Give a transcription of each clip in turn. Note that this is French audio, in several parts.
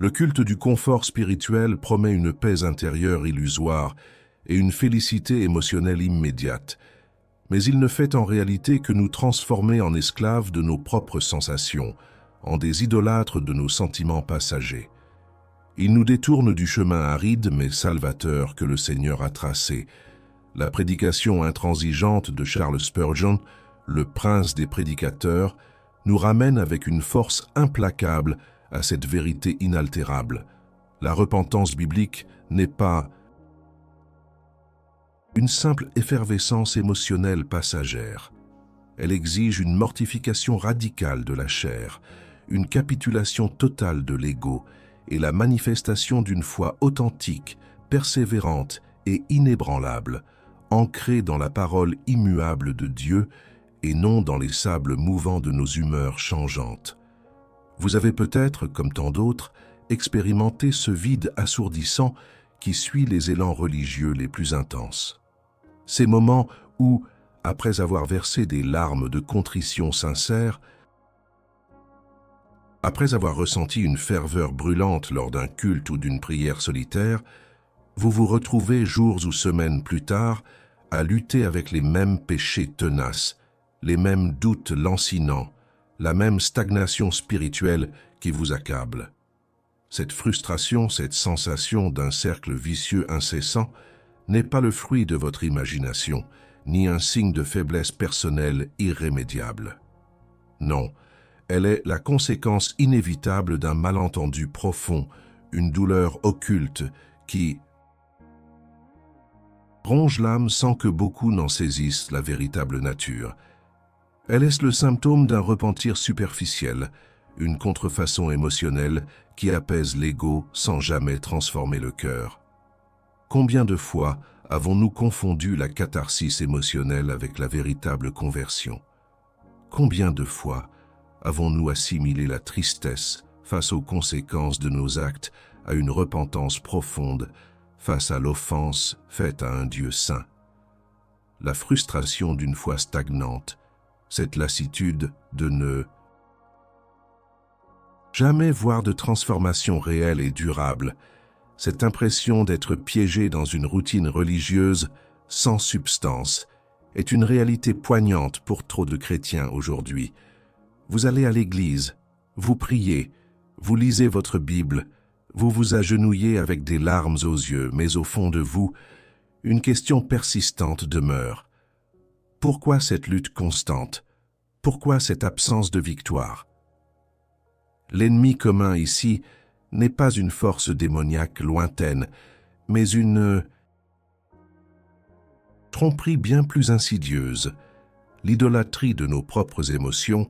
Le culte du confort spirituel promet une paix intérieure illusoire et une félicité émotionnelle immédiate. Mais il ne fait en réalité que nous transformer en esclaves de nos propres sensations, en des idolâtres de nos sentiments passagers. Il nous détourne du chemin aride mais salvateur que le Seigneur a tracé. La prédication intransigeante de Charles Spurgeon, le prince des prédicateurs, nous ramène avec une force implacable à cette vérité inaltérable. La repentance biblique n'est pas une simple effervescence émotionnelle passagère. Elle exige une mortification radicale de la chair, une capitulation totale de l'ego et la manifestation d'une foi authentique, persévérante et inébranlable, ancrée dans la parole immuable de Dieu et non dans les sables mouvants de nos humeurs changeantes. Vous avez peut-être, comme tant d'autres, expérimenté ce vide assourdissant qui suit les élans religieux les plus intenses. Ces moments où, après avoir versé des larmes de contrition sincère, après avoir ressenti une ferveur brûlante lors d'un culte ou d'une prière solitaire, vous vous retrouvez jours ou semaines plus tard à lutter avec les mêmes péchés tenaces, les mêmes doutes lancinants, la même stagnation spirituelle qui vous accable. Cette frustration, cette sensation d'un cercle vicieux incessant n'est pas le fruit de votre imagination, ni un signe de faiblesse personnelle irrémédiable. Non, elle est la conséquence inévitable d'un malentendu profond, une douleur occulte qui ronge l'âme sans que beaucoup n'en saisissent la véritable nature. Elle est le symptôme d'un repentir superficiel, une contrefaçon émotionnelle qui apaise l'ego sans jamais transformer le cœur. Combien de fois avons-nous confondu la catharsis émotionnelle avec la véritable conversion? Combien de fois avons-nous assimilé la tristesse face aux conséquences de nos actes à une repentance profonde face à l'offense faite à un Dieu saint? La frustration d'une foi stagnante, cette lassitude de ne jamais voir de transformation réelle et durable, cette impression d'être piégé dans une routine religieuse sans substance, est une réalité poignante pour trop de chrétiens aujourd'hui. Vous allez à l'église, vous priez, vous lisez votre Bible, vous vous agenouillez avec des larmes aux yeux, mais au fond de vous, une question persistante demeure. Pourquoi cette lutte constante? Pourquoi cette absence de victoire? L'ennemi commun ici n'est pas une force démoniaque lointaine, mais une tromperie bien plus insidieuse, l'idolâtrie de nos propres émotions,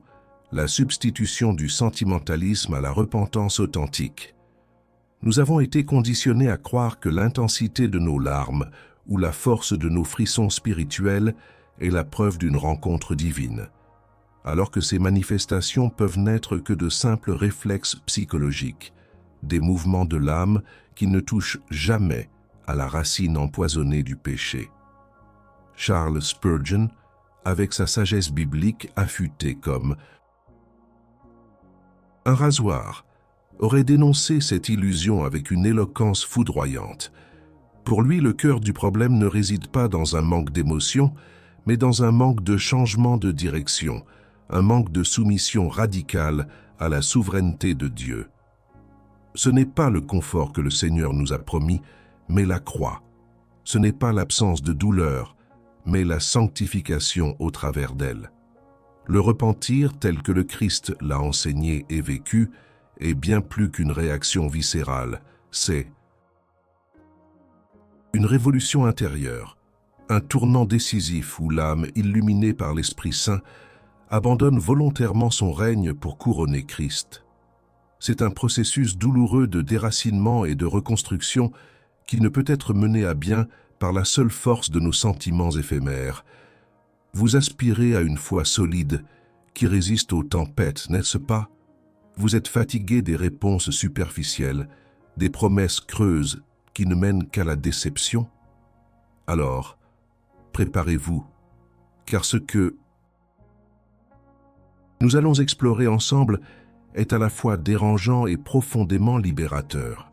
la substitution du sentimentalisme à la repentance authentique. Nous avons été conditionnés à croire que l'intensité de nos larmes ou la force de nos frissons spirituels est la preuve d'une rencontre divine, alors que ces manifestations peuvent n'être que de simples réflexes psychologiques, des mouvements de l'âme qui ne touchent jamais à la racine empoisonnée du péché. Charles Spurgeon, avec sa sagesse biblique affûtée comme un rasoir, aurait dénoncé cette illusion avec une éloquence foudroyante. Pour lui, le cœur du problème ne réside pas dans un manque d'émotion, mais dans un manque de changement de direction, un manque de soumission radicale à la souveraineté de Dieu. Ce n'est pas le confort que le Seigneur nous a promis, mais la croix. Ce n'est pas l'absence de douleur, mais la sanctification au travers d'elle. Le repentir, tel que le Christ l'a enseigné et vécu, est bien plus qu'une réaction viscérale. C'est une révolution intérieure, un tournant décisif où l'âme, illuminée par l'Esprit Saint, abandonne volontairement son règne pour couronner Christ. C'est un processus douloureux de déracinement et de reconstruction qui ne peut être mené à bien par la seule force de nos sentiments éphémères. Vous aspirez à une foi solide qui résiste aux tempêtes, n'est-ce pas? Vous êtes fatigué des réponses superficielles, des promesses creuses qui ne mènent qu'à la déception? Alors, préparez-vous, car ce que nous allons explorer ensemble est à la fois dérangeant et profondément libérateur.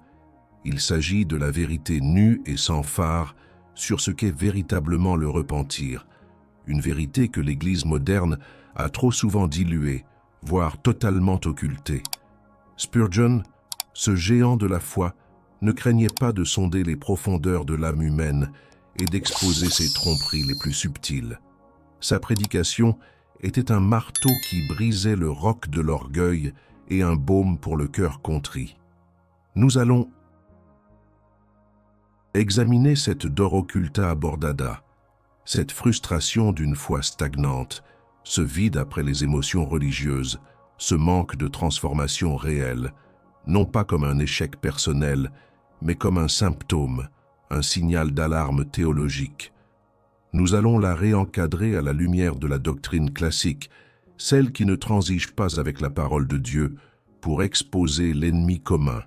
Il s'agit de la vérité nue et sans fard sur ce qu'est véritablement le repentir, une vérité que l'Église moderne a trop souvent diluée, voire totalement occultée. Spurgeon, ce géant de la foi, ne craignait pas de sonder les profondeurs de l'âme humaine et d'exposer ses tromperies les plus subtiles. Sa prédication était un marteau qui brisait le roc de l'orgueil et un baume pour le cœur contrit. Nous allons examiner cette dor occulta abordada, cette frustration d'une foi stagnante, ce vide après les émotions religieuses, ce manque de transformation réelle, non pas comme un échec personnel, mais comme un symptôme, un signal d'alarme théologique. Nous allons la réencadrer à la lumière de la doctrine classique, celle qui ne transige pas avec la parole de Dieu, pour exposer l'ennemi commun,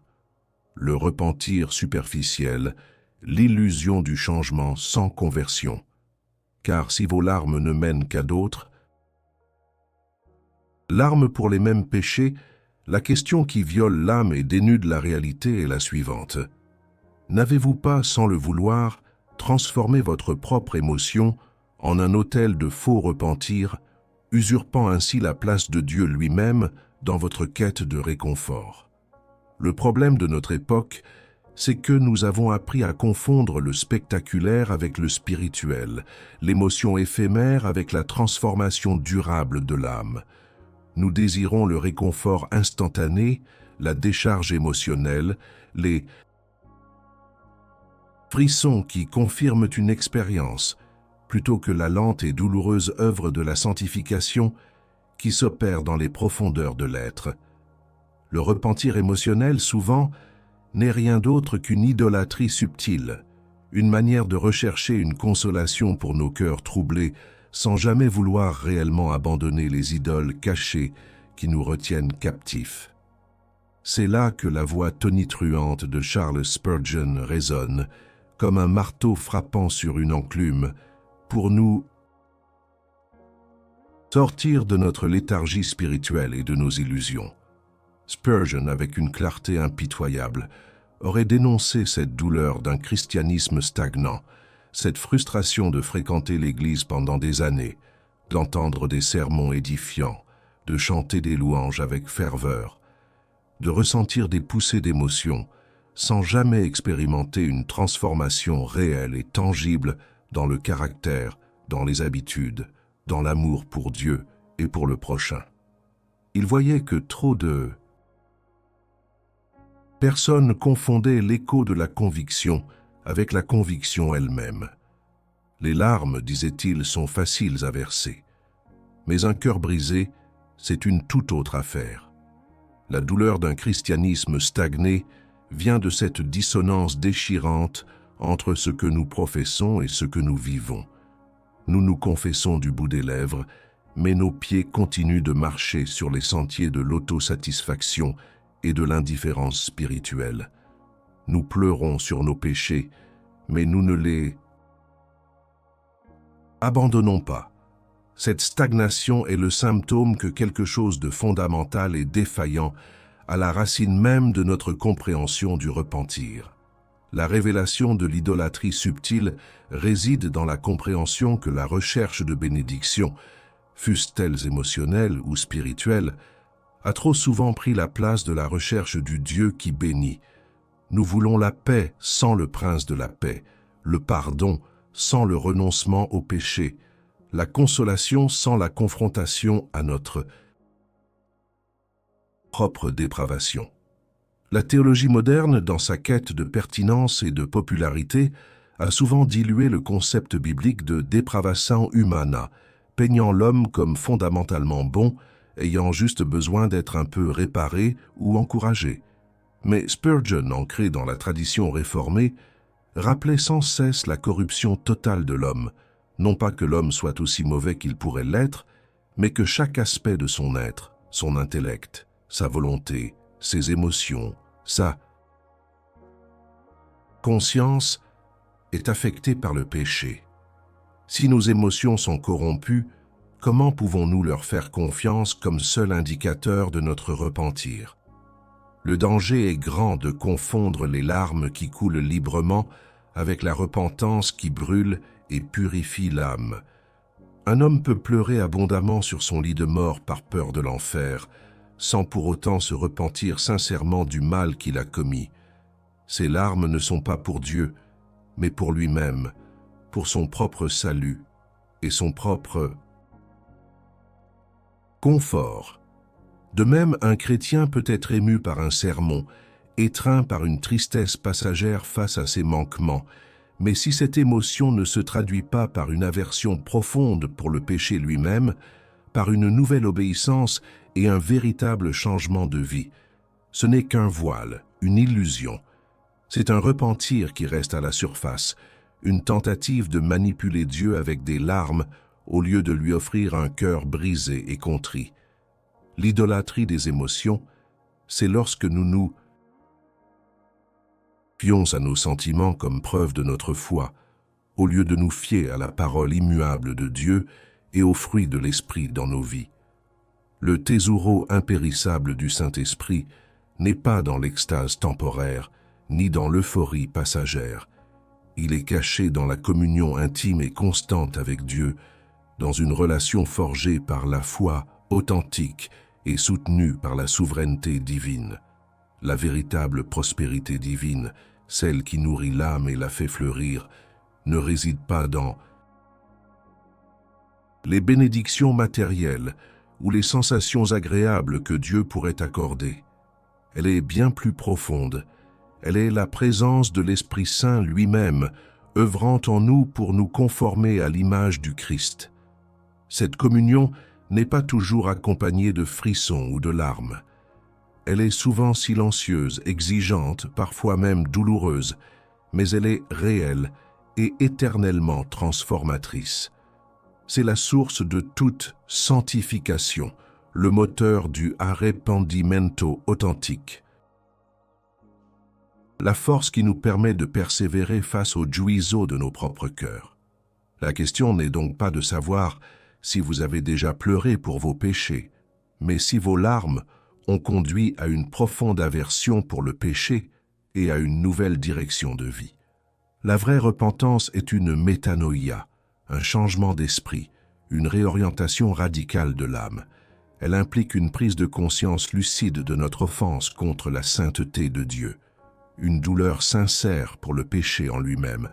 le repentir superficiel, l'illusion du changement sans conversion. Car si vos larmes ne mènent qu'à d'autres, larmes pour les mêmes péchés, la question qui viole l'âme et dénude la réalité est la suivante. N'avez-vous pas, sans le vouloir, transformé votre propre émotion en un autel de faux repentir, usurpant ainsi la place de Dieu lui-même dans votre quête de réconfort? Le problème de notre époque, c'est que nous avons appris à confondre le spectaculaire avec le spirituel, l'émotion éphémère avec la transformation durable de l'âme. Nous désirons le réconfort instantané, la décharge émotionnelle, les frissons qui confirment une expérience, plutôt que la lente et douloureuse œuvre de la sanctification qui s'opère dans les profondeurs de l'être. Le repentir émotionnel, souvent, n'est rien d'autre qu'une idolâtrie subtile, une manière de rechercher une consolation pour nos cœurs troublés, sans jamais vouloir réellement abandonner les idoles cachées qui nous retiennent captifs. C'est là que la voix tonitruante de Charles Spurgeon résonne, comme un marteau frappant sur une enclume, pour nous sortir de notre léthargie spirituelle et de nos illusions. Spurgeon, avec une clarté impitoyable, aurait dénoncé cette douleur d'un christianisme stagnant, cette frustration de fréquenter l'Église pendant des années, d'entendre des sermons édifiants, de chanter des louanges avec ferveur, de ressentir des poussées d'émotion, sans jamais expérimenter une transformation réelle et tangible dans le caractère, dans les habitudes, dans l'amour pour Dieu et pour le prochain. Il voyait que trop de personnes confondaient l'écho de la conviction avec la conviction elle-même. Les larmes, disait-il, sont faciles à verser. Mais un cœur brisé, c'est une toute autre affaire. La douleur d'un christianisme stagné vient de cette dissonance déchirante entre ce que nous professons et ce que nous vivons. Nous nous confessons du bout des lèvres, mais nos pieds continuent de marcher sur les sentiers de l'autosatisfaction et de l'indifférence spirituelle. Nous pleurons sur nos péchés, mais nous ne les abandonnons pas. Cette stagnation est le symptôme que quelque chose de fondamental et défaillant à la racine même de notre compréhension du repentir. La révélation de l'idolâtrie subtile réside dans la compréhension que la recherche de bénédictions, fussent-elles émotionnelles ou spirituelles, a trop souvent pris la place de la recherche du Dieu qui bénit. Nous voulons la paix sans le prince de la paix, le pardon sans le renoncement au péché, la consolation sans la confrontation à notre propre dépravation. La théologie moderne, dans sa quête de pertinence et de popularité, a souvent dilué le concept biblique de depravation humana, peignant l'homme comme fondamentalement bon, ayant juste besoin d'être un peu réparé ou encouragé. Mais Spurgeon, ancré dans la tradition réformée, rappelait sans cesse la corruption totale de l'homme, non pas que l'homme soit aussi mauvais qu'il pourrait l'être, mais que chaque aspect de son être, son intellect, sa volonté, ses émotions, sa conscience est affecté par le péché. Si nos émotions sont corrompues, comment pouvons-nous leur faire confiance comme seul indicateur de notre repentir? Le danger est grand de confondre les larmes qui coulent librement avec la repentance qui brûle et purifie l'âme. Un homme peut pleurer abondamment sur son lit de mort par peur de l'enfer, sans pour autant se repentir sincèrement du mal qu'il a commis. Ces larmes ne sont pas pour Dieu, mais pour lui-même, pour son propre salut et son propre confort. De même, un chrétien peut être ému par un sermon, étreint par une tristesse passagère face à ses manquements, mais si cette émotion ne se traduit pas par une aversion profonde pour le péché lui-même, par une nouvelle obéissance et un véritable changement de vie, ce n'est qu'un voile, une illusion. C'est un repentir qui reste à la surface, une tentative de manipuler Dieu avec des larmes au lieu de lui offrir un cœur brisé et contrit. L'idolâtrie des émotions, c'est lorsque nous nous fions à nos sentiments comme preuve de notre foi, au lieu de nous fier à la parole immuable de Dieu et aux fruits de l'Esprit dans nos vies. Le thésauro impérissable du Saint-Esprit n'est pas dans l'extase temporaire, ni dans l'euphorie passagère. Il est caché dans la communion intime et constante avec Dieu, dans une relation forgée par la foi authentique et soutenue par la souveraineté divine. La véritable prospérité divine, celle qui nourrit l'âme et la fait fleurir, ne réside pas dans les bénédictions matérielles ou les sensations agréables que Dieu pourrait accorder. Elle est bien plus profonde. Elle est la présence de l'Esprit Saint lui-même, œuvrant en nous pour nous conformer à l'image du Christ. Cette communion n'est pas toujours accompagnée de frissons ou de larmes. Elle est souvent silencieuse, exigeante, parfois même douloureuse, mais elle est réelle et éternellement transformatrice. C'est la source de toute sanctification, le moteur du arrepentimiento authentique. La force qui nous permet de persévérer face au juízo de nos propres cœurs. La question n'est donc pas de savoir si vous avez déjà pleuré pour vos péchés, mais si vos larmes ont conduit à une profonde aversion pour le péché et à une nouvelle direction de vie. La vraie repentance est une métanoïa, un changement d'esprit, une réorientation radicale de l'âme. Elle implique une prise de conscience lucide de notre offense contre la sainteté de Dieu, une douleur sincère pour le péché en lui-même,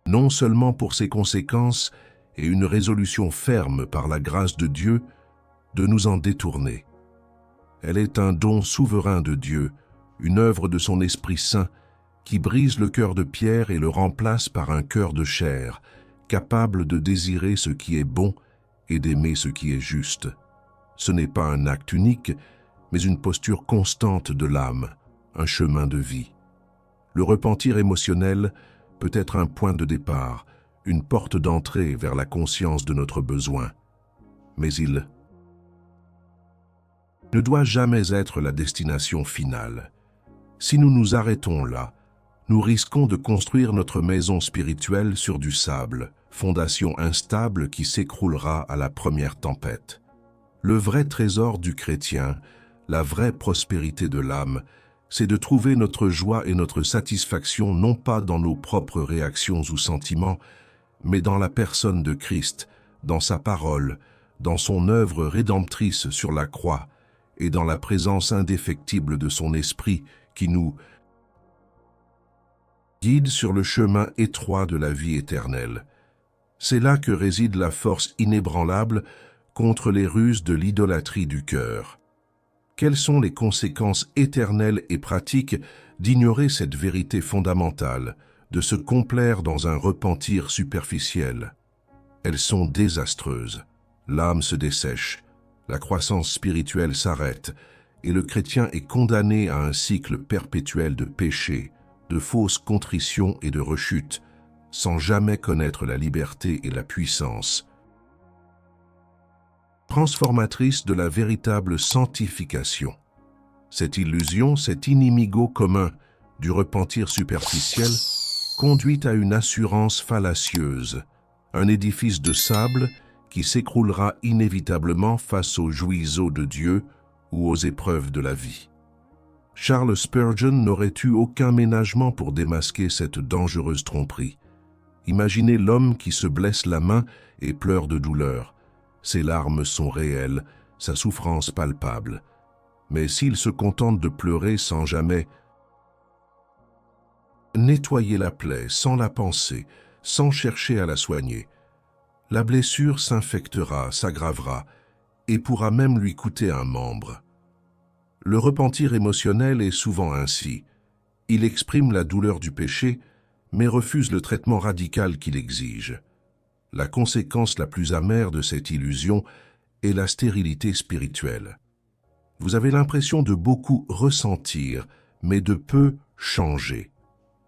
non seulement pour ses conséquences et une résolution ferme par la grâce de Dieu de nous en détourner. Elle est un don souverain de Dieu, une œuvre de son Esprit Saint qui brise le cœur de pierre et le remplace par un cœur de chair, capable de désirer ce qui est bon et d'aimer ce qui est juste. Ce n'est pas un acte unique, mais une posture constante de l'âme, un chemin de vie. Le repentir émotionnel peut être un point de départ, une porte d'entrée vers la conscience de notre besoin. Mais il ne doit jamais être la destination finale. Si nous nous arrêtons là, nous risquons de construire notre maison spirituelle sur du sable, fondation instable qui s'écroulera à la première tempête. Le vrai trésor du chrétien, la vraie prospérité de l'âme, c'est de trouver notre joie et notre satisfaction non pas dans nos propres réactions ou sentiments, mais dans la personne de Christ, dans sa parole, dans son œuvre rédemptrice sur la croix et dans la présence indéfectible de son esprit qui nous guide sur le chemin étroit de la vie éternelle. C'est là que réside la force inébranlable contre les ruses de l'idolâtrie du cœur. Quelles sont les conséquences éternelles et pratiques d'ignorer cette vérité fondamentale, de se complaire dans un repentir superficiel? Elles sont désastreuses. L'âme se dessèche, la croissance spirituelle s'arrête, et le chrétien est condamné à un cycle perpétuel de péché, de fausses contritions et de rechutes, sans jamais connaître la liberté et la puissance transformatrice de la véritable sanctification. Cette illusion, cet inimigo commun du repentir superficiel, conduit à une assurance fallacieuse, un édifice de sable qui s'écroulera inévitablement face aux jouisseaux de Dieu ou aux épreuves de la vie. Charles Spurgeon n'aurait eu aucun ménagement pour démasquer cette dangereuse tromperie. Imaginez l'homme qui se blesse la main et pleure de douleur. Ses larmes sont réelles, sa souffrance palpable. Mais s'il se contente de pleurer sans jamais nettoyer la plaie, sans la penser, sans chercher à la soigner, la blessure s'infectera, s'aggravera et pourra même lui coûter un membre. Le repentir émotionnel est souvent ainsi. Il exprime la douleur du péché, mais refuse le traitement radical qu'il exige. La conséquence la plus amère de cette illusion est la stérilité spirituelle. Vous avez l'impression de beaucoup ressentir, mais de peu changer.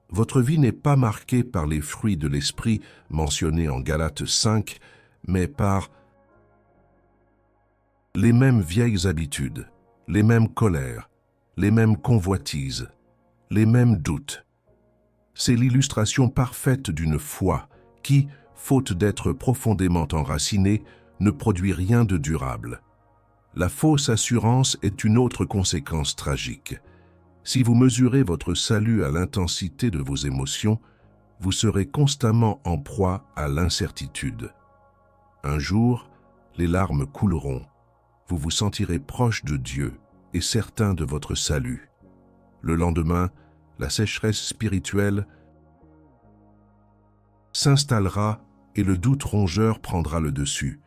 Votre vie n'est pas marquée par les fruits de l'esprit mentionnés en Galates 5, mais par les mêmes vieilles habitudes, les mêmes colères, les mêmes convoitises, les mêmes doutes. C'est l'illustration parfaite d'une foi qui, faute d'être profondément enracinée, ne produit rien de durable. La fausse assurance est une autre conséquence tragique. Si vous mesurez votre salut à l'intensité de vos émotions, vous serez constamment en proie à l'incertitude. Un jour, les larmes couleront. Vous vous sentirez proche de Dieu et certain de votre salut. Le lendemain, la sécheresse spirituelle s'installera et le doute rongeur prendra le dessus.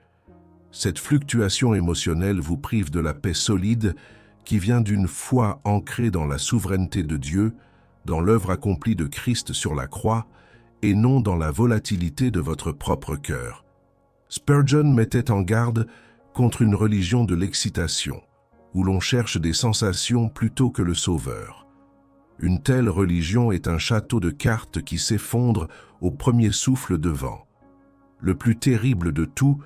Cette fluctuation émotionnelle vous prive de la paix solide qui vient d'une foi ancrée dans la souveraineté de Dieu, dans l'œuvre accomplie de Christ sur la croix, et non dans la volatilité de votre propre cœur. Spurgeon mettait en garde contre une religion de l'excitation, où l'on cherche des sensations plutôt que le Sauveur. Une telle religion est un château de cartes qui s'effondre au premier souffle de vent. Le plus terrible de tout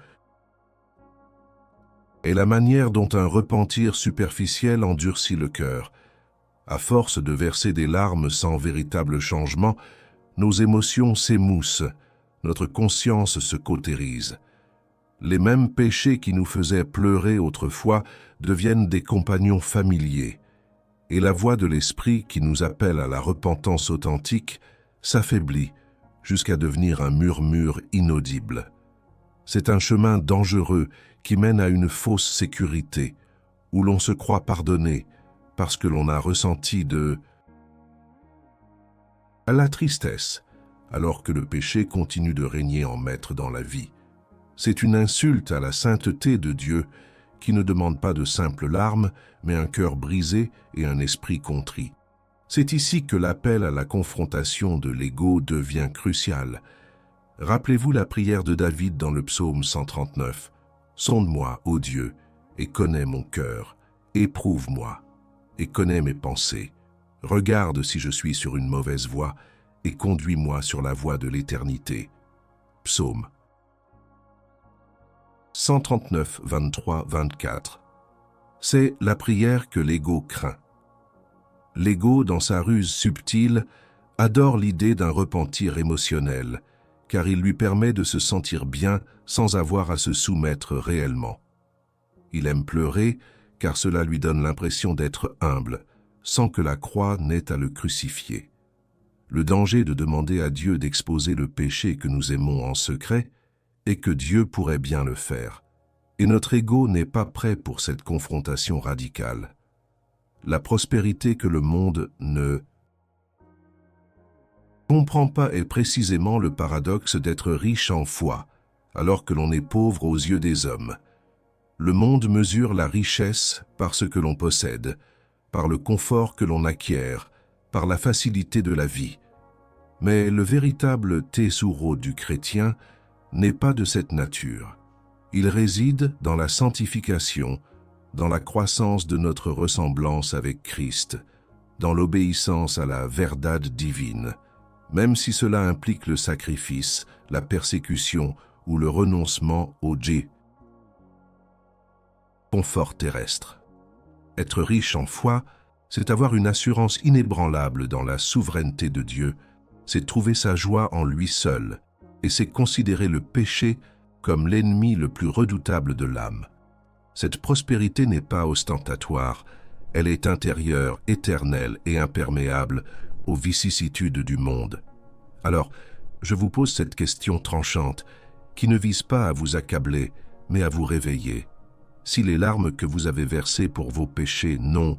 est la manière dont un repentir superficiel endurcit le cœur. À force de verser des larmes sans véritable changement, nos émotions s'émoussent, notre conscience se cautérise. Les mêmes péchés qui nous faisaient pleurer autrefois deviennent des compagnons familiers, et la voix de l'Esprit qui nous appelle à la repentance authentique s'affaiblit jusqu'à devenir un murmure inaudible. C'est un chemin dangereux qui mène à une fausse sécurité, où l'on se croit pardonné parce que l'on a ressenti de la tristesse, alors que le péché continue de régner en maître dans la vie. C'est une insulte à la sainteté de Dieu qui ne demande pas de simples larmes, mais un cœur brisé et un esprit contrit. C'est ici que l'appel à la confrontation de l'ego devient crucial. Rappelez-vous la prière de David dans le psaume 139. « Sonde-moi, ô Dieu, et connais mon cœur, éprouve-moi, et connais mes pensées. Regarde si je suis sur une mauvaise voie, et conduis-moi sur la voie de l'éternité. » Psaume 139, 23, 24. C'est la prière que l'ego craint. L'ego, dans sa ruse subtile, adore l'idée d'un repentir émotionnel, car il lui permet de se sentir bien sans avoir à se soumettre réellement. Il aime pleurer, car cela lui donne l'impression d'être humble, sans que la croix n'ait à le crucifier. Le danger de demander à Dieu d'exposer le péché que nous aimons en secret est que Dieu pourrait bien le faire, et notre ego n'est pas prêt pour cette confrontation radicale. La prospérité que le monde ne comprend pas est précisément le paradoxe d'être riche en foi, alors que l'on est pauvre aux yeux des hommes. Le monde mesure la richesse par ce que l'on possède, par le confort que l'on acquiert, par la facilité de la vie. Mais le véritable tesoro du chrétien n'est pas de cette nature. Il réside dans la sanctification, dans la croissance de notre ressemblance avec Christ, dans l'obéissance à la verdade divine, même si cela implique le sacrifice, la persécution ou le renoncement au confort terrestre. Être riche en foi, c'est avoir une assurance inébranlable dans la souveraineté de Dieu, c'est trouver sa joie en lui seul, et c'est considérer le péché comme l'ennemi le plus redoutable de l'âme. Cette prospérité n'est pas ostentatoire, elle est intérieure, éternelle et imperméable aux vicissitudes du monde. Alors, je vous pose cette question tranchante, qui ne vise pas à vous accabler, mais à vous réveiller. Si les larmes que vous avez versées pour vos péchés n'ont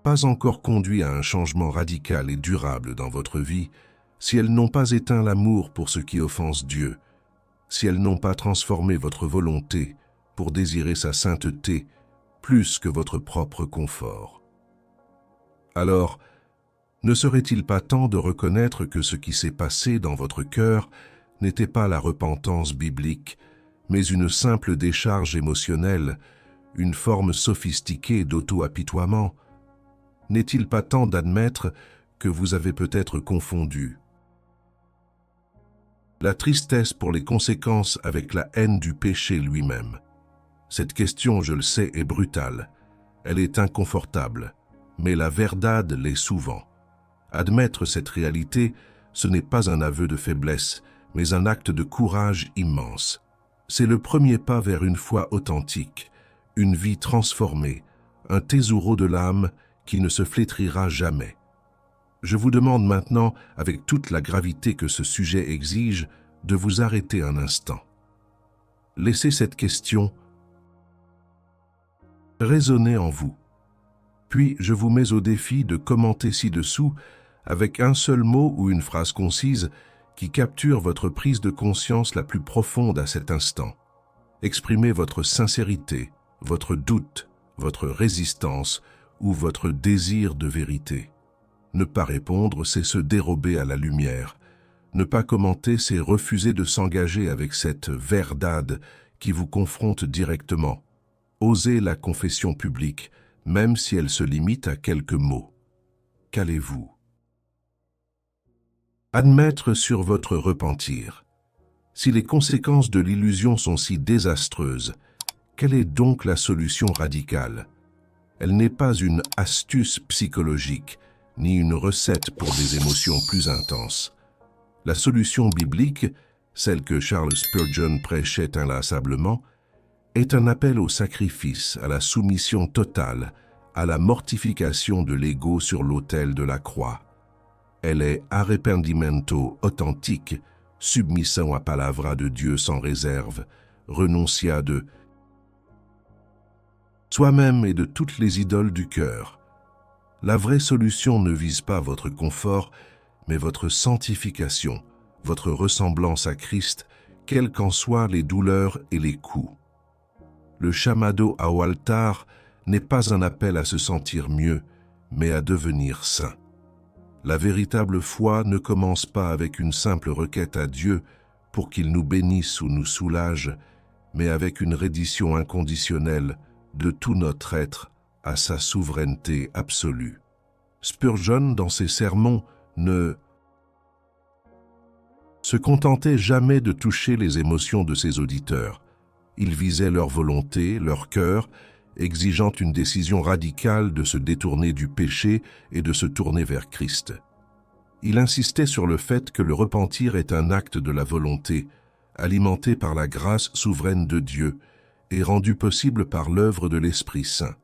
pas encore conduit à un changement radical et durable dans votre vie, si elles n'ont pas éteint l'amour pour ce qui offense Dieu, si elles n'ont pas transformé votre volonté pour désirer sa sainteté plus que votre propre confort, alors, ne serait-il pas temps de reconnaître que ce qui s'est passé dans votre cœur n'était pas la repentance biblique, mais une simple décharge émotionnelle, une forme sophistiquée d'auto-apitoiement? N'est-il pas temps d'admettre que vous avez peut-être confondu la tristesse pour les conséquences avec la haine du péché lui-même? Cette question, je le sais, est brutale. Elle est inconfortable, mais la verdade l'est souvent. Admettre cette réalité, ce n'est pas un aveu de faiblesse, mais un acte de courage immense. C'est le premier pas vers une foi authentique, une vie transformée, un thésauro de l'âme qui ne se flétrira jamais. Je vous demande maintenant, avec toute la gravité que ce sujet exige, de vous arrêter un instant. Laissez cette question résonner en vous. Puis je vous mets au défi de commenter ci-dessous avec un seul mot ou une phrase concise qui capture votre prise de conscience la plus profonde à cet instant. Exprimez votre sincérité, votre doute, votre résistance ou votre désir de vérité. Ne pas répondre, c'est se dérober à la lumière. Ne pas commenter, c'est refuser de s'engager avec cette verdade qui vous confronte directement. Osez la confession publique, même si elle se limite à quelques mots. Qu'allez-vous admettre sur votre repentir? Si les conséquences de l'illusion sont si désastreuses, quelle est donc la solution radicale? Elle n'est pas une astuce psychologique, ni une recette pour des émotions plus intenses. La solution biblique, celle que Charles Spurgeon prêchait inlassablement, est un appel au sacrifice, à la soumission totale, à la mortification de l'ego sur l'autel de la croix. Elle est arrependimento authentique, submission à palavra de Dieu sans réserve, renuncia de soi-même et de toutes les idoles du cœur. La vraie solution ne vise pas votre confort, mais votre sanctification, votre ressemblance à Christ, quelles qu'en soient les douleurs et les coups. Le chamado ao altar n'est pas un appel à se sentir mieux, mais à devenir saint. La véritable foi ne commence pas avec une simple requête à Dieu pour qu'il nous bénisse ou nous soulage, mais avec une reddition inconditionnelle de tout notre être à sa souveraineté absolue. Spurgeon, dans ses sermons, ne se contentait jamais de toucher les émotions de ses auditeurs. Il visait leur volonté, leur cœur, exigeant une décision radicale de se détourner du péché et de se tourner vers Christ. Il insistait sur le fait que le repentir est un acte de la volonté, alimenté par la grâce souveraine de Dieu et rendu possible par l'œuvre de l'Esprit Saint.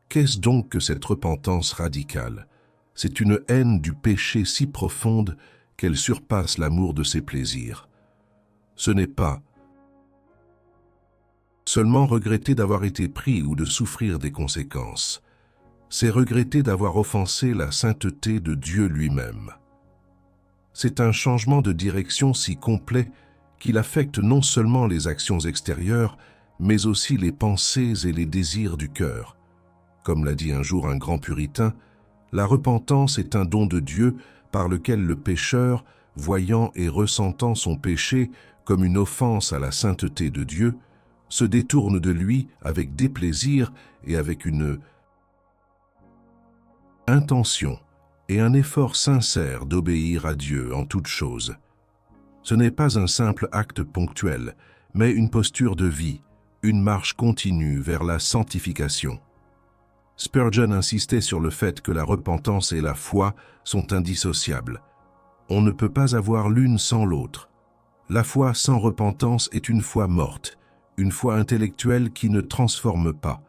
Qu'est-ce donc que cette repentance radicale? C'est une haine du péché si profonde qu'elle surpasse l'amour de ses plaisirs. Ce n'est pas seulement regretter d'avoir été pris ou de souffrir des conséquences. C'est regretter d'avoir offensé la sainteté de Dieu lui-même. C'est un changement de direction si complet qu'il affecte non seulement les actions extérieures, mais aussi les pensées et les désirs du cœur. Comme l'a dit un jour un grand puritain, la repentance est un don de Dieu par lequel le pécheur, voyant et ressentant son péché comme une offense à la sainteté de Dieu, se détourne de lui avec déplaisir et avec une intention et un effort sincère d'obéir à Dieu en toutes choses. Ce n'est pas un simple acte ponctuel, mais une posture de vie, une marche continue vers la sanctification. Spurgeon insistait sur le fait que la repentance et la foi sont indissociables. On ne peut pas avoir l'une sans l'autre. La foi sans repentance est une foi morte, une foi intellectuelle qui ne transforme pas.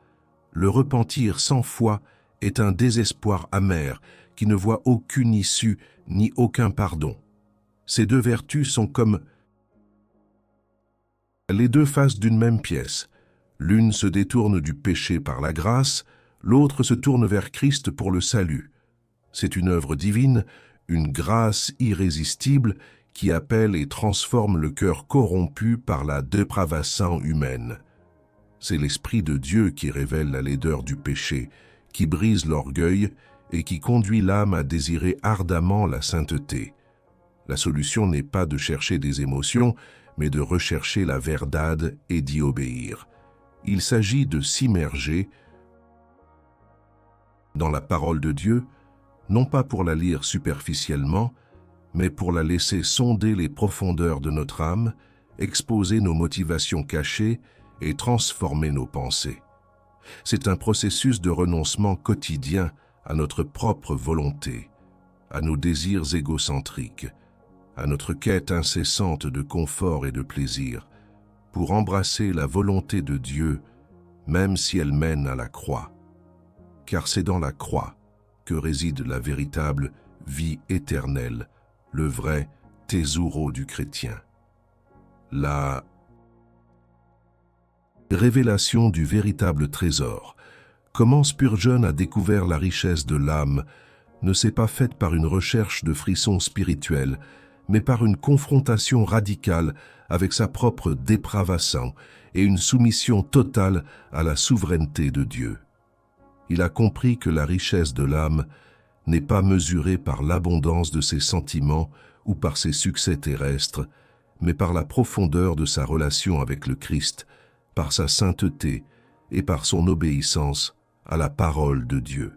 Le repentir sans foi est un désespoir amer qui ne voit aucune issue ni aucun pardon. Ces deux vertus sont comme les deux faces d'une même pièce. L'une se détourne du péché par la grâce, l'autre se tourne vers Christ pour le salut. C'est une œuvre divine, une grâce irrésistible qui appelle et transforme le cœur corrompu par la dépravation humaine. C'est l'Esprit de Dieu qui révèle la laideur du péché, qui brise l'orgueil et qui conduit l'âme à désirer ardemment la sainteté. La solution n'est pas de chercher des émotions, mais de rechercher la verdade et d'y obéir. Il s'agit de s'immerger dans la parole de Dieu, non pas pour la lire superficiellement, mais pour la laisser sonder les profondeurs de notre âme, exposer nos motivations cachées et transformer nos pensées. C'est un processus de renoncement quotidien à notre propre volonté, à nos désirs égocentriques, à notre quête incessante de confort et de plaisir, pour embrasser la volonté de Dieu, même si elle mène à la croix. Car c'est dans la croix que réside la véritable vie éternelle, le vrai thésauro du chrétien. La révélation du véritable trésor. Comment Spurgeon a découvert la richesse de l'âme ne s'est pas faite par une recherche de frissons spirituels, mais par une confrontation radicale avec sa propre dépravation et une soumission totale à la souveraineté de Dieu. Il a compris que la richesse de l'âme n'est pas mesurée par l'abondance de ses sentiments ou par ses succès terrestres, mais par la profondeur de sa relation avec le Christ, par sa sainteté et par son obéissance à la parole de Dieu.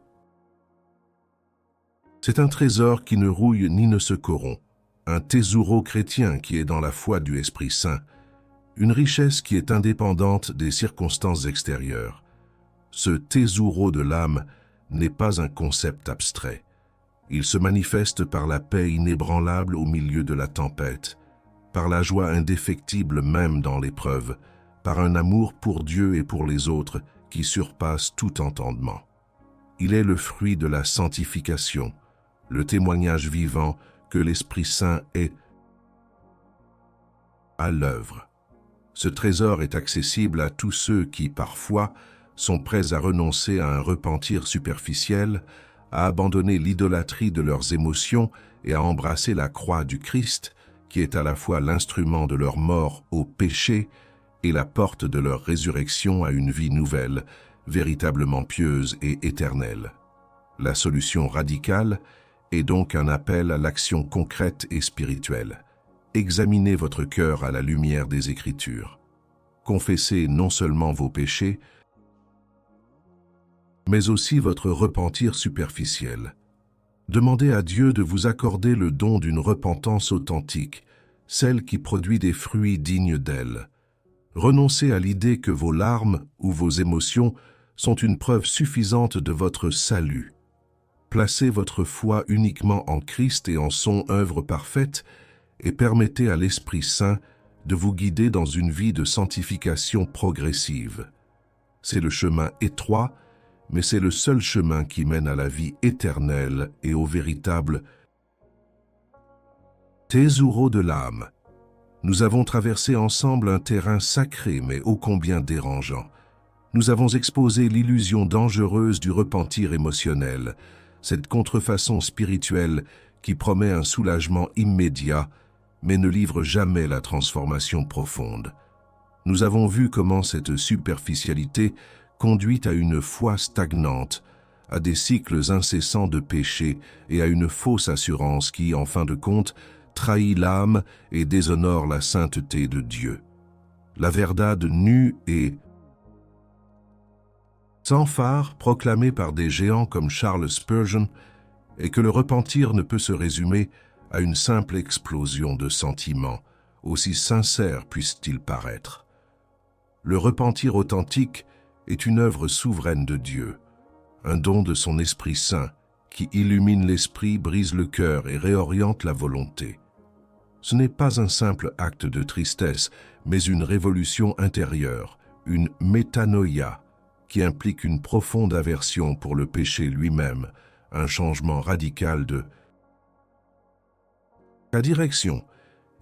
C'est un trésor qui ne rouille ni ne se corrompt, un thésauro chrétien qui est dans la foi du Esprit Saint, une richesse qui est indépendante des circonstances extérieures. Ce thésauro de l'âme n'est pas un concept abstrait. Il se manifeste par la paix inébranlable au milieu de la tempête, par la joie indéfectible même dans l'épreuve, par un amour pour Dieu et pour les autres qui surpasse tout entendement. Il est le fruit de la sanctification, le témoignage vivant que l'Esprit Saint est à l'œuvre. Ce trésor est accessible à tous ceux qui, parfois, sont prêts à renoncer à un repentir superficiel, à abandonner l'idolâtrie de leurs émotions et à embrasser la croix du Christ, qui est à la fois l'instrument de leur mort au péché et la porte de leur résurrection à une vie nouvelle, véritablement pieuse et éternelle. La solution radicale est donc un appel à l'action concrète et spirituelle. Examinez votre cœur à la lumière des Écritures. Confessez non seulement vos péchés, mais aussi votre repentir superficiel. Demandez à Dieu de vous accorder le don d'une repentance authentique, celle qui produit des fruits dignes d'elle. Renoncez à l'idée que vos larmes ou vos émotions sont une preuve suffisante de votre salut. Placez votre foi uniquement en Christ et en son œuvre parfaite et permettez à l'Esprit Saint de vous guider dans une vie de sanctification progressive. C'est le chemin étroit, mais c'est le seul chemin qui mène à la vie éternelle et au véritable thésauro de l'âme. Nous avons traversé ensemble un terrain sacré mais ô combien dérangeant. Nous avons exposé l'illusion dangereuse du repentir émotionnel, cette contrefaçon spirituelle qui promet un soulagement immédiat, mais ne livre jamais la transformation profonde. Nous avons vu comment cette superficialité conduit à une foi stagnante, à des cycles incessants de péché et à une fausse assurance qui, en fin de compte, trahit l'âme et déshonore la sainteté de Dieu. La verdade nue et sans phare, proclamée par des géants comme Charles Spurgeon, est que le repentir ne peut se résumer à une simple explosion de sentiments, aussi sincères puissent-ils paraître. Le repentir authentique est une œuvre souveraine de Dieu, un don de son Esprit Saint qui illumine l'esprit, brise le cœur et réoriente la volonté. Ce n'est pas un simple acte de tristesse, mais une révolution intérieure, une métanoïa, qui implique une profonde aversion pour le péché lui-même, un changement radical de la direction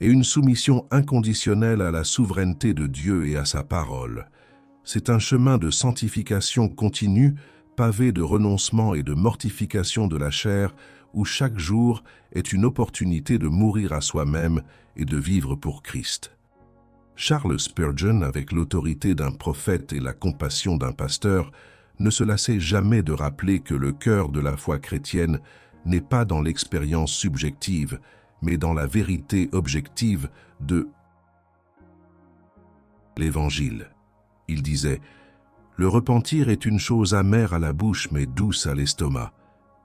et une soumission inconditionnelle à la souveraineté de Dieu et à sa parole. C'est un chemin de sanctification continue, pavé de renoncement et de mortification de la chair, où chaque jour est une opportunité de mourir à soi-même et de vivre pour Christ. Charles Spurgeon, avec l'autorité d'un prophète et la compassion d'un pasteur, ne se lassait jamais de rappeler que le cœur de la foi chrétienne n'est pas dans l'expérience subjective, mais dans la vérité objective de l'Évangile. Il disait « Le repentir est une chose amère à la bouche mais douce à l'estomac.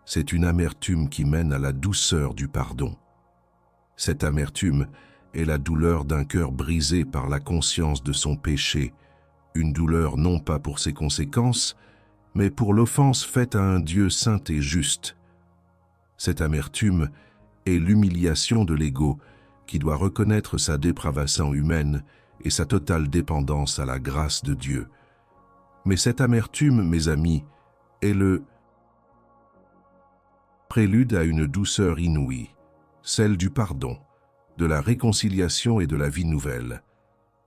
C'est une amertume qui mène à la douceur du pardon. Cette amertume est la douleur d'un cœur brisé par la conscience de son péché, une douleur non pas pour ses conséquences, mais pour l'offense faite à un Dieu saint et juste. Cette amertume est l'humiliation de l'ego qui doit reconnaître sa dépravation humaine et sa totale dépendance à la grâce de Dieu. Mais cette amertume, mes amis, est le prélude à une douceur inouïe, celle du pardon, de la réconciliation et de la vie nouvelle.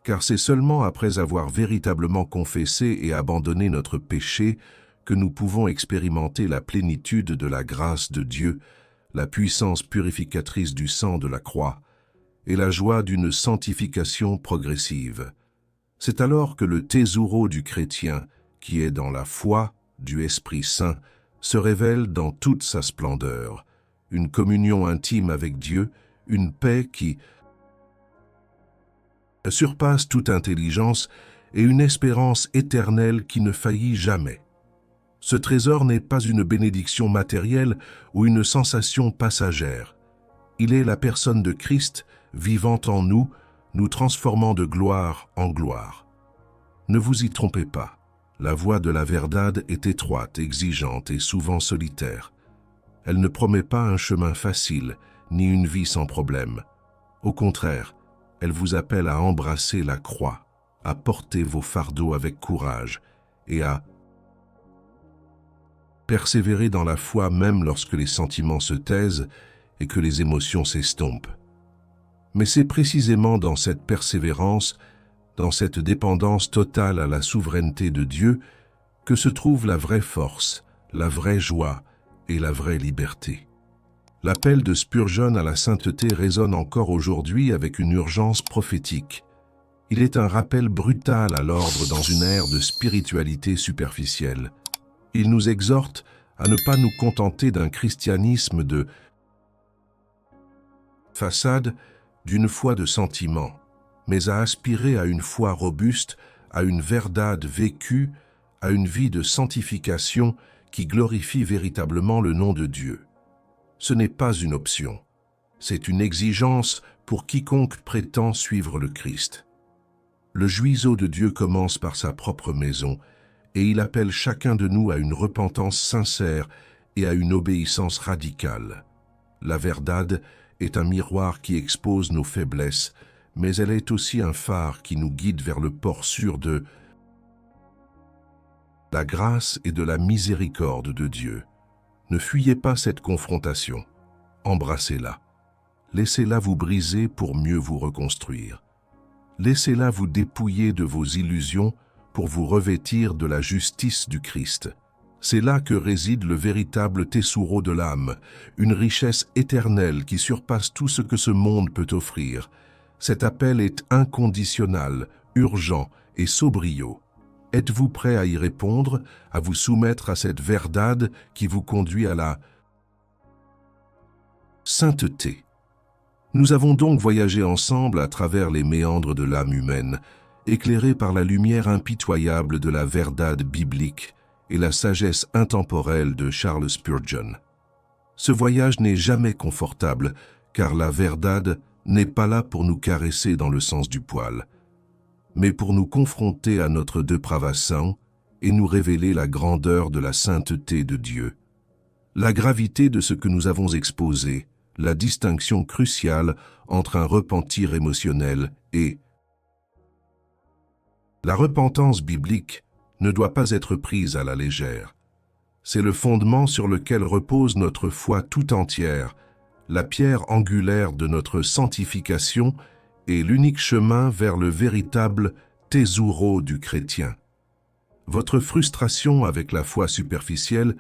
Car c'est seulement après avoir véritablement confessé et abandonné notre péché que nous pouvons expérimenter la plénitude de la grâce de Dieu, la puissance purificatrice du sang de la croix et la joie d'une sanctification progressive. C'est alors que le thésauro du chrétien, qui est dans la foi du Esprit Saint, se révèle dans toute sa splendeur, une communion intime avec Dieu, une paix qui surpasse toute intelligence et une espérance éternelle qui ne faillit jamais. Ce trésor n'est pas une bénédiction matérielle ou une sensation passagère. Il est la personne de Christ vivant en nous, nous transformant de gloire en gloire. Ne vous y trompez pas. La voie de la verdade est étroite, exigeante et souvent solitaire. Elle ne promet pas un chemin facile, ni une vie sans problème. Au contraire, elle vous appelle à embrasser la croix, à porter vos fardeaux avec courage et à persévérer dans la foi même lorsque les sentiments se taisent et que les émotions s'estompent. Mais c'est précisément dans cette persévérance, dans cette dépendance totale à la souveraineté de Dieu, que se trouve la vraie force, la vraie joie et la vraie liberté. L'appel de Spurgeon à la sainteté résonne encore aujourd'hui avec une urgence prophétique. Il est un rappel brutal à l'ordre dans une ère de spiritualité superficielle. Il nous exhorte à ne pas nous contenter d'un christianisme de façade, d'une foi de sentiment, mais à aspirer à une foi robuste, à une verdade vécue, à une vie de sanctification qui glorifie véritablement le nom de Dieu. Ce n'est pas une option, c'est une exigence pour quiconque prétend suivre le Christ. Le juiseau de Dieu commence par sa propre maison, et il appelle chacun de nous à une repentance sincère et à une obéissance radicale. La verdade est un miroir qui expose nos faiblesses, mais elle est aussi un phare qui nous guide vers le port sûr de la grâce et de la miséricorde de Dieu. Ne fuyez pas cette confrontation, embrassez-la. Laissez-la vous briser pour mieux vous reconstruire. Laissez-la vous dépouiller de vos illusions pour vous revêtir de la justice du Christ. C'est là que réside le véritable thésauro de l'âme, une richesse éternelle qui surpasse tout ce que ce monde peut offrir. Cet appel est inconditionnel, urgent et sobrio. Êtes-vous prêt à y répondre, à vous soumettre à cette verdade qui vous conduit à la sainteté? Nous avons donc voyagé ensemble à travers les méandres de l'âme humaine, éclairés par la lumière impitoyable de la verdade biblique et la sagesse intemporelle de Charles Spurgeon. Ce voyage n'est jamais confortable, car la verdade n'est pas là pour nous caresser dans le sens du poil, mais pour nous confronter à notre dépravation et nous révéler la grandeur de la sainteté de Dieu. la gravité de ce que nous avons exposé, la distinction cruciale entre un repentir émotionnel et la repentance biblique ne doit pas être prise à la légère. C'est le fondement sur lequel repose notre foi tout entière, la pierre angulaire de notre sanctification et l'unique chemin vers le véritable thésauro du chrétien. Votre frustration avec la foi superficielle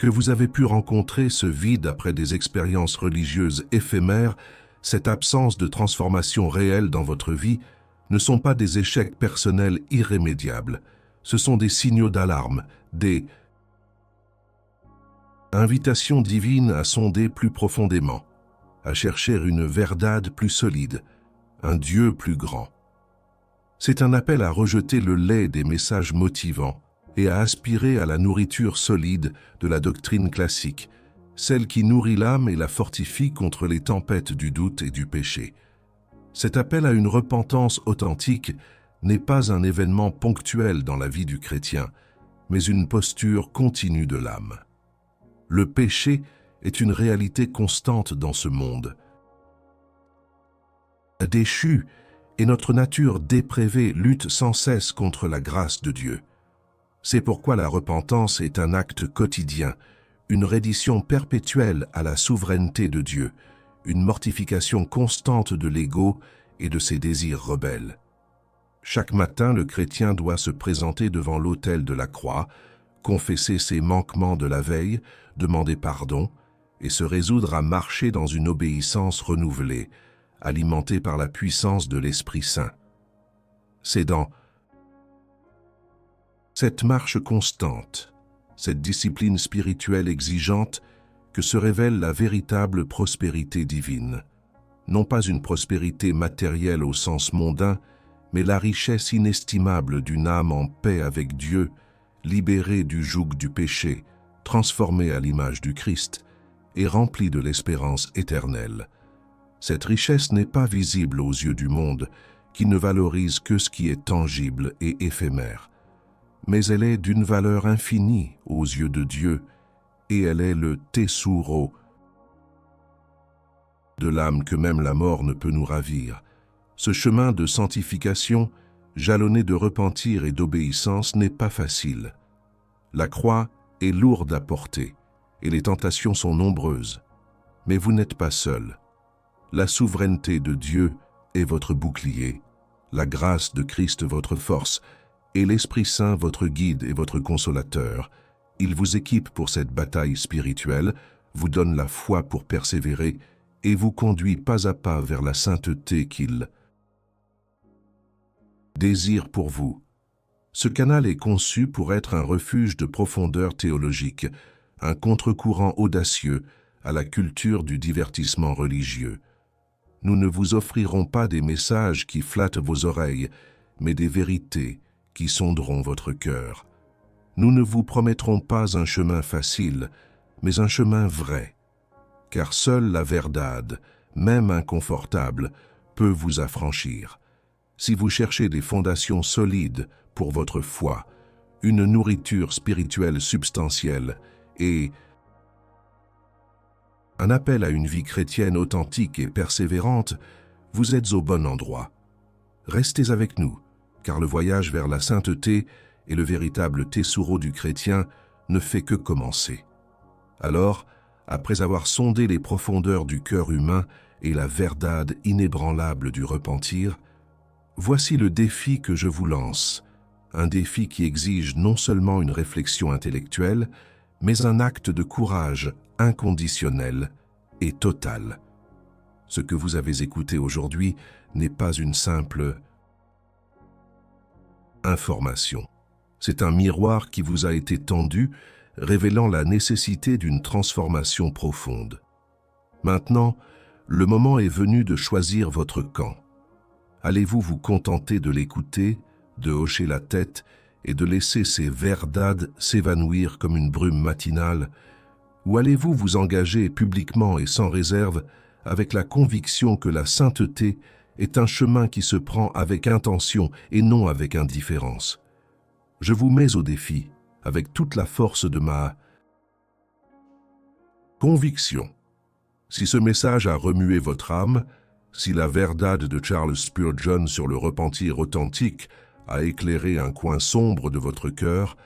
que vous avez pu rencontrer, ce vide après des expériences religieuses éphémères, cette absence de transformation réelle dans votre vie, ne sont pas des échecs personnels irrémédiables. Ce sont des signaux d'alarme, des invitations divines à sonder plus profondément, à chercher une verdade plus solide, un Dieu plus grand. C'est un appel à rejeter le lait des messages motivants et à aspirer à la nourriture solide de la doctrine classique, celle qui nourrit l'âme et la fortifie contre les tempêtes du doute et du péché. Cet appel à une repentance authentique n'est pas un événement ponctuel dans la vie du chrétien, mais une posture continue de l'âme. Le péché est une réalité constante dans ce monde. Déchu, et notre nature dépravée lutte sans cesse contre la grâce de Dieu. C'est pourquoi la repentance est un acte quotidien, une reddition perpétuelle à la souveraineté de Dieu, une mortification constante de l'ego et de ses désirs rebelles. Chaque matin, le chrétien doit se présenter devant l'autel de la croix, confesser ses manquements de la veille, demander pardon et se résoudre à marcher dans une obéissance renouvelée, alimentée par la puissance de l'Esprit Saint. C'est dans cette marche constante, cette discipline spirituelle exigeante, que se révèle la véritable prospérité divine. Non pas une prospérité matérielle au sens mondain, mais la richesse inestimable d'une âme en paix avec Dieu, libérée du joug du péché, transformée à l'image du Christ et remplie de l'espérance éternelle. Cette richesse n'est pas visible aux yeux du monde, qui ne valorise que ce qui est tangible et éphémère. Mais elle est d'une valeur infinie aux yeux de Dieu, et elle est le thésauro de l'âme que même la mort ne peut nous ravir. Ce chemin de sanctification, jalonné de repentir et d'obéissance, n'est pas facile. La croix est lourde à porter, et les tentations sont nombreuses. Mais vous n'êtes pas seul. La souveraineté de Dieu est votre bouclier, la grâce de Christ votre force, et l'Esprit Saint votre guide et votre consolateur. Il vous équipe pour cette bataille spirituelle, vous donne la foi pour persévérer et vous conduit pas à pas vers la sainteté qu'il désire pour vous. Ce canal est conçu pour être un refuge de profondeur théologique, un contre-courant audacieux à la culture du divertissement religieux. Nous ne vous offrirons pas des messages qui flattent vos oreilles, mais des vérités qui sonderont votre cœur. Nous ne vous promettrons pas un chemin facile, mais un chemin vrai, car seule la verdade, même inconfortable, peut vous affranchir. Si vous cherchez des fondations solides pour votre foi, une nourriture spirituelle substantielle et un appel à une vie chrétienne authentique et persévérante, vous êtes au bon endroit. Restez avec nous, car le voyage vers la sainteté et le véritable thésauro du chrétien ne fait que commencer. Alors, après avoir sondé les profondeurs du cœur humain et la verdade inébranlable du repentir, voici le défi que je vous lance, un défi qui exige non seulement une réflexion intellectuelle, mais un acte de courage inconditionnel et total. Ce que vous avez écouté aujourd'hui n'est pas une simple information. C'est un miroir qui vous a été tendu, révélant la nécessité d'une transformation profonde. Maintenant, le moment est venu de choisir votre camp. Allez-vous vous contenter de l'écouter, de hocher la tête et de laisser ces verdades s'évanouir comme une brume matinale, ou allez-vous vous engager publiquement et sans réserve avec la conviction que la sainteté est un chemin qui se prend avec intention et non avec indifférence? Je vous mets au défi, avec toute la force de ma Conviction. Si ce message a remué votre âme, si la verdade de Charles Spurgeon sur le repentir authentique a éclairé un coin sombre de votre cœur,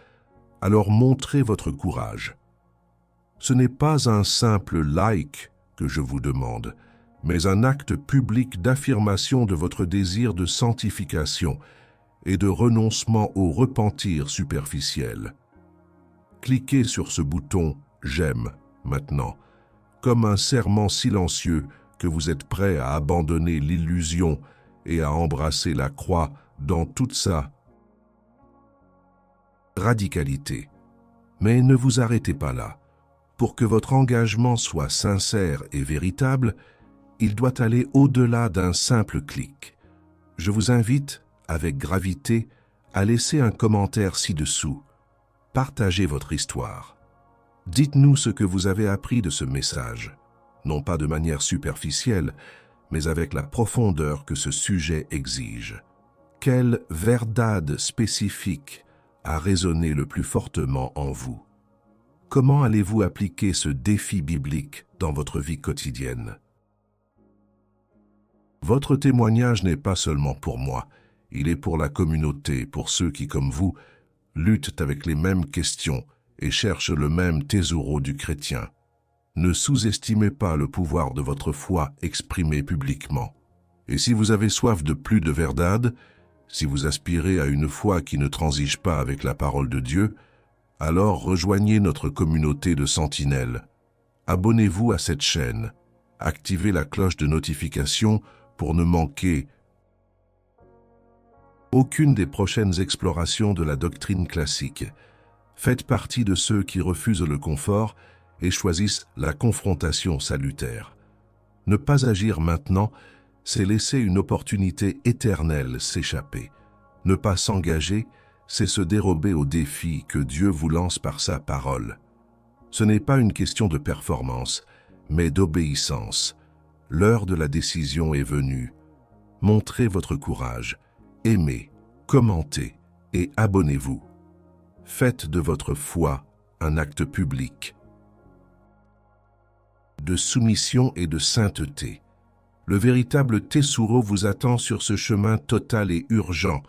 alors montrez votre courage. Ce n'est pas un simple like que je vous demande, mais un acte public d'affirmation de votre désir de sanctification et de renoncement au repentir superficiel. Cliquez sur ce bouton « J'aime » maintenant, comme un serment silencieux que vous êtes prêt à abandonner l'illusion et à embrasser la croix dans toute sa radicalité. Mais ne vous arrêtez pas là. Pour que votre engagement soit sincère et véritable, il doit aller au-delà d'un simple clic. Je vous invite, avec gravité, à laisser un commentaire ci-dessous. Partagez votre histoire. Dites-nous ce que vous avez appris de ce message, non pas de manière superficielle, mais avec la profondeur que ce sujet exige. Quelle verdade spécifique a résonné le plus fortement en vous? Comment allez-vous appliquer ce défi biblique dans votre vie quotidienne? Votre témoignage n'est pas seulement pour moi, il est pour la communauté, pour ceux qui, comme vous, luttent avec les mêmes questions et cherchent le même thésauro du chrétien. Ne sous-estimez pas le pouvoir de votre foi exprimée publiquement. Et si vous avez soif de plus de verdade, si vous aspirez à une foi qui ne transige pas avec la parole de Dieu, alors rejoignez notre communauté de sentinelles. Abonnez-vous à cette chaîne. Activez la cloche de notification pour ne manquer aucune des prochaines explorations de la doctrine classique. Faites partie de ceux qui refusent le confort et choisissent la confrontation salutaire. Ne pas agir maintenant, c'est laisser une opportunité éternelle s'échapper. Ne pas s'engager, c'est se dérober au défi que Dieu vous lance par sa parole. Ce n'est pas une question de performance, mais d'obéissance. L'heure de la décision est venue. Montrez votre courage, aimez, commentez et abonnez-vous. Faites de votre foi un acte public de soumission et de sainteté. Le véritable thésauro vous attend sur ce chemin total et urgent